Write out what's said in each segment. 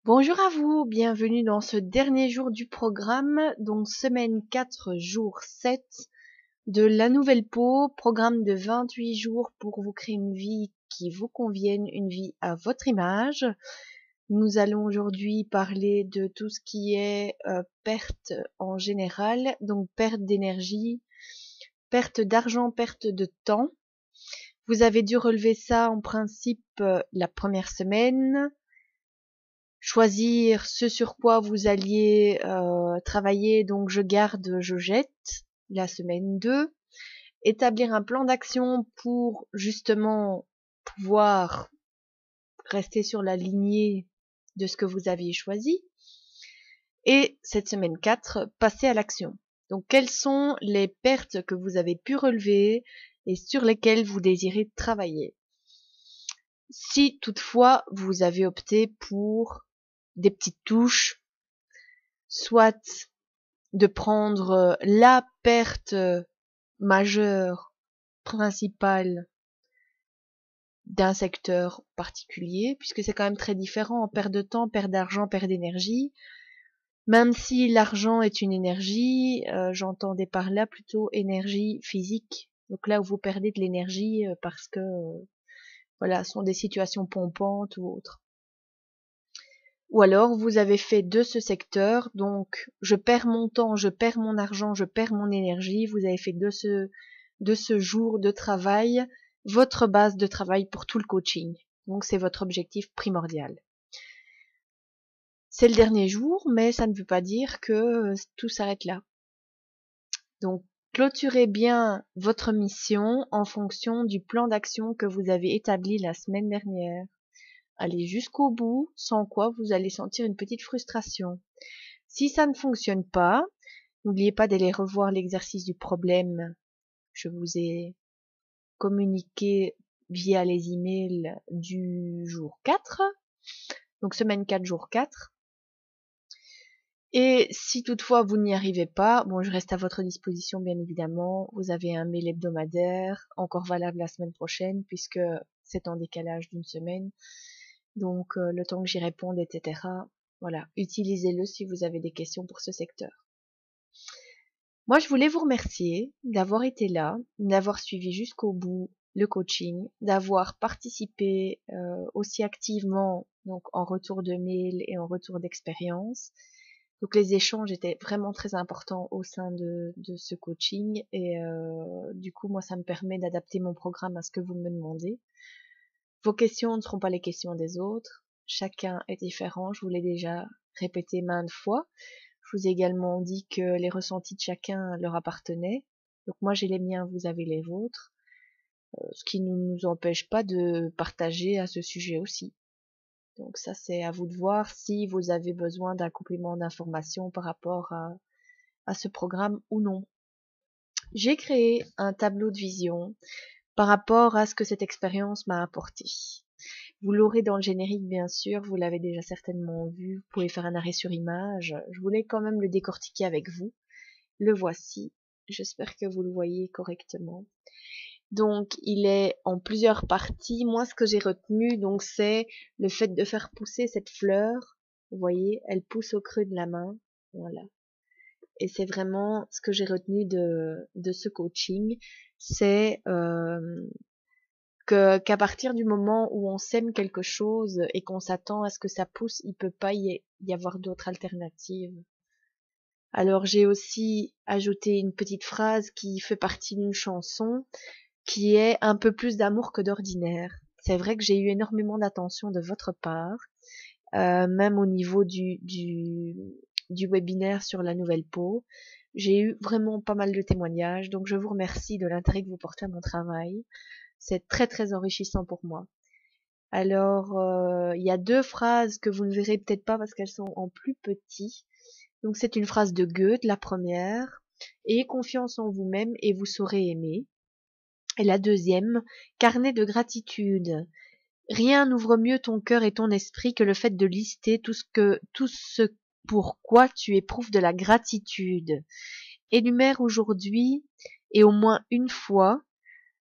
Bonjour à vous, bienvenue dans ce dernier jour du programme, donc semaine 4, jour 7 de la nouvelle peau, programme de 28 jours pour vous créer une vie qui vous convienne, une vie à votre image. Nous allons aujourd'hui parler de tout ce qui est perte en général, donc perte d'énergie, perte d'argent, perte de temps. Vous avez dû relever ça en principe la première semaine. Choisir ce sur quoi vous alliez travailler, donc je garde, je jette, la semaine 2. Établir un plan d'action pour justement pouvoir rester sur la lignée de ce que vous aviez choisi. Et cette semaine 4, passer à l'action. Donc quelles sont les pertes que vous avez pu relever et sur lesquelles vous désirez travailler. Si toutefois vous avez opté pour des petites touches, soit de prendre la perte majeure, principale d'un secteur particulier, puisque c'est quand même très différent en perte de temps, perte d'argent, perte d'énergie. Même si l'argent est une énergie, j'entendais par là plutôt énergie physique. Donc là où vous perdez de l'énergie parce que voilà, ce sont des situations pompantes ou autres. Ou alors vous avez fait de ce secteur, donc je perds mon temps, je perds mon argent, je perds mon énergie, vous avez fait de ce jour de travail votre base de travail pour tout le coaching. Donc c'est votre objectif primordial. C'est le dernier jour, mais ça ne veut pas dire que tout s'arrête là. Donc clôturez bien votre mission en fonction du plan d'action que vous avez établi la semaine dernière. Allez jusqu'au bout, sans quoi vous allez sentir une petite frustration. Si ça ne fonctionne pas, n'oubliez pas d'aller revoir l'exercice du problème. Je vous ai communiqué via les emails du jour 4, donc semaine 4, jour 4. Et si toutefois vous n'y arrivez pas, bon, je reste à votre disposition bien évidemment. Vous avez un mail hebdomadaire, encore valable la semaine prochaine, puisque c'est en décalage d'une semaine. Donc le temps que j'y réponde, etc. Voilà, utilisez-le si vous avez des questions pour ce secteur. Moi, je voulais vous remercier d'avoir été là, d'avoir suivi jusqu'au bout le coaching, d'avoir participé aussi activement donc en retour de mail et en retour d'expérience. Donc les échanges étaient vraiment très importants au sein de ce coaching et du coup, moi, ça me permet d'adapter mon programme à ce que vous me demandez. Vos questions ne seront pas les questions des autres. Chacun est différent, je vous l'ai déjà répété maintes fois. Je vous ai également dit que les ressentis de chacun leur appartenaient. Donc moi j'ai les miens, vous avez les vôtres. Ce qui ne nous empêche pas de partager à ce sujet aussi. Donc ça c'est à vous de voir si vous avez besoin d'un complément d'information par rapport à ce programme ou non. J'ai créé un tableau de vision par rapport à ce que cette expérience m'a apporté. Vous l'aurez dans le générique, bien sûr, vous l'avez déjà certainement vu, vous pouvez faire un arrêt sur image. Je voulais quand même le décortiquer avec vous. Le voici, j'espère que vous le voyez correctement. Donc, il est en plusieurs parties. Moi, ce que j'ai retenu, donc, c'est le fait de faire pousser cette fleur. Vous voyez, elle pousse au creux de la main. Voilà. Et c'est vraiment ce que j'ai retenu de ce coaching. C'est qu'à partir du moment où on sème quelque chose et qu'on s'attend à ce que ça pousse, il peut pas y avoir d'autres alternatives. Alors j'ai aussi ajouté une petite phrase qui fait partie d'une chanson qui est un peu plus d'amour que d'ordinaire. C'est vrai que j'ai eu énormément d'attention de votre part, même au niveau du webinaire sur la nouvelle peau. J'ai eu vraiment pas mal de témoignages, donc je vous remercie de l'intérêt que vous portez à mon travail. C'est très très enrichissant pour moi. Alors, il y a deux phrases que vous ne verrez peut-être pas parce qu'elles sont en plus petit. Donc c'est une phrase de Goethe, la première. Ayez confiance en vous-même et vous saurez aimer. Et la deuxième, carnet de gratitude. Rien n'ouvre mieux ton cœur et ton esprit que le fait de lister tout ce pour quoi tu éprouves de la gratitude. Énumère aujourd'hui et au moins une fois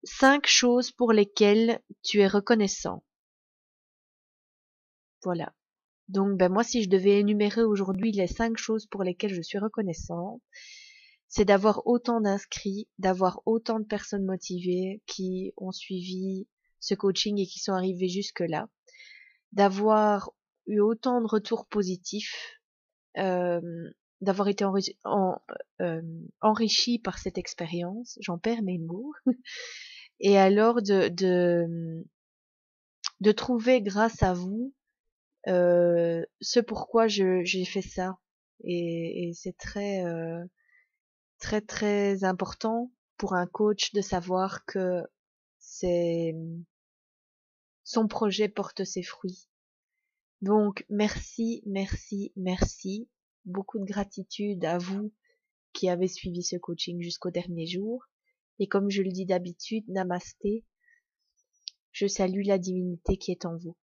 5 choses pour lesquelles tu es reconnaissant. Voilà. Donc, ben moi, si je devais énumérer aujourd'hui les 5 choses pour lesquelles je suis reconnaissante, c'est d'avoir autant d'inscrits, d'avoir autant de personnes motivées qui ont suivi ce coaching et qui sont arrivées jusque-là, d'avoir eu autant de retours positifs, euh, d'avoir été euh, enrichi par cette expérience, j'en perds mes mots, et alors de trouver grâce à vous ce pourquoi j'ai fait ça. Et c'est très très important pour un coach de savoir que c'est son projet porte ses fruits. Donc merci, merci, merci. Beaucoup de gratitude à vous qui avez suivi ce coaching jusqu'au dernier jour. Et comme je le dis d'habitude, namasté, je salue la divinité qui est en vous.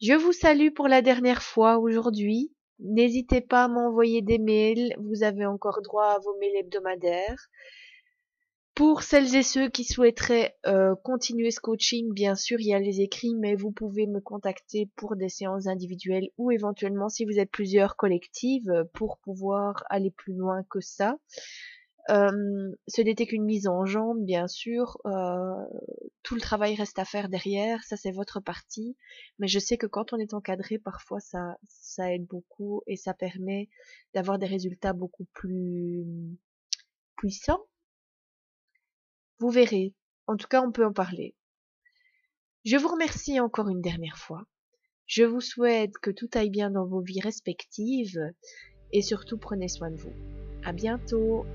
Je vous salue pour la dernière fois aujourd'hui. N'hésitez pas à m'envoyer des mails. Vous avez encore droit à vos mails hebdomadaires. Pour celles et ceux qui souhaiteraient continuer ce coaching, bien sûr, il y a les écrits, mais vous pouvez me contacter pour des séances individuelles ou éventuellement, si vous êtes plusieurs collectives, pour pouvoir aller plus loin que ça. Ce n'était qu'une mise en jambe, bien sûr. Tout le travail reste à faire derrière, ça c'est votre partie. Mais je sais que quand on est encadré, parfois ça aide beaucoup et ça permet d'avoir des résultats beaucoup plus puissants. Vous verrez. En tout cas, on peut en parler. Je vous remercie encore une dernière fois. Je vous souhaite que tout aille bien dans vos vies respectives et surtout prenez soin de vous. À bientôt.